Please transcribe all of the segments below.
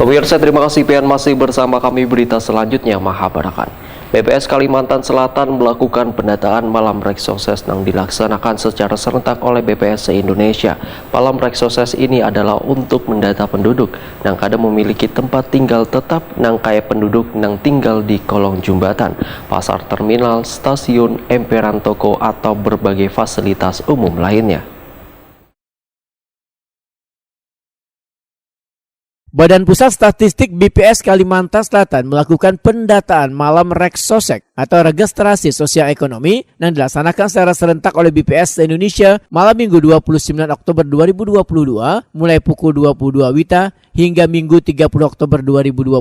Pemirsa, terima kasih pian masih bersama kami. Berita selanjutnya Mahabarakan. BPS Kalimantan Selatan melakukan pendataan malam reksoses yang dilaksanakan secara serentak oleh BPS se-Indonesia. Malam reksoses ini adalah untuk mendata penduduk yang kadang memiliki tempat tinggal tetap nang kaya penduduk yang tinggal di kolong jembatan, pasar terminal, stasiun, emperan toko atau berbagai fasilitas umum lainnya. Badan Pusat Statistik BPS Kalimantan Selatan melakukan pendataan malam reksosek atau registrasi sosial ekonomi yang dilaksanakan secara serentak oleh BPS Indonesia malam Minggu 29 Oktober 2022 mulai pukul 22 WITA hingga Minggu 30 Oktober 2022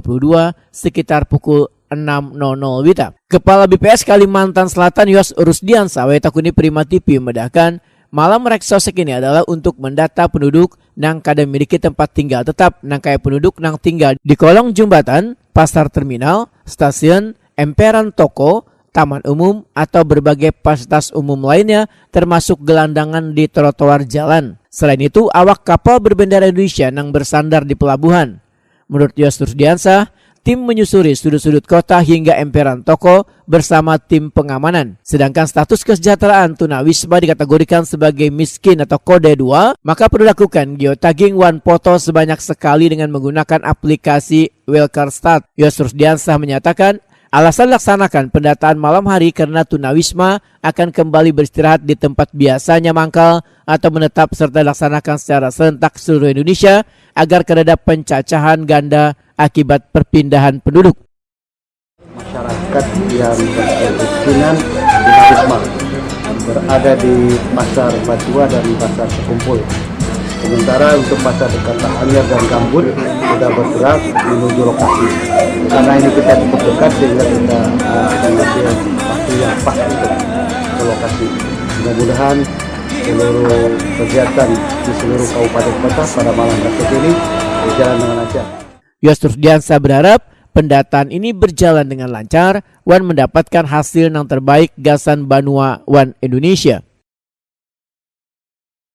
sekitar pukul 6.00 WITA. Kepala BPS Kalimantan Selatan Yos Rusdiansa Wetakuni Prima TV membedakan malam reksosek ini adalah untuk mendata penduduk yang kadang memiliki tempat tinggal tetap yang kaya penduduk yang tinggal di kolong jembatan, pasar terminal, stasiun, emperan toko, taman umum, atau berbagai fasilitas umum lainnya termasuk gelandangan di trotoar jalan. Selain itu, awak kapal berbendera Indonesia yang bersandar di pelabuhan. Menurut Yos Rusdiansa, tim menyusuri sudut-sudut kota hingga emperan toko bersama tim pengamanan. Sedangkan status kesejahteraan tunawisma dikategorikan sebagai miskin atau kode 2, maka perlu dilakukan geotagging one foto sebanyak sekali dengan menggunakan aplikasi Welkarstad. Yos Rusdiansa menyatakan, alasan laksanakan pendataan malam hari karena tunawisma akan kembali beristirahat di tempat biasanya mangkal atau menetap serta dilaksanakan secara serentak seluruh Indonesia agar terhadap pencacahan ganda akibat perpindahan penduduk. Masyarakat yang berkemiskinan tunawisma berada di pasar Batua dan pasar Sekumpul. Sementara untuk pasar Dekatan Anyar dan Gambut sudah bergerak menuju lokasi. Karena ini kita cukup dekat sehingga kita mengambil waktu yang pas untuk ke lokasi. Mudah-mudahan seluruh kegiatan di seluruh kabupaten kota pada malam reses ini berjalan dengan lancar. Yos Rusdiansa berharap pendataan ini berjalan dengan lancar, Wan mendapatkan hasil yang terbaik gasan Banua Wan Indonesia.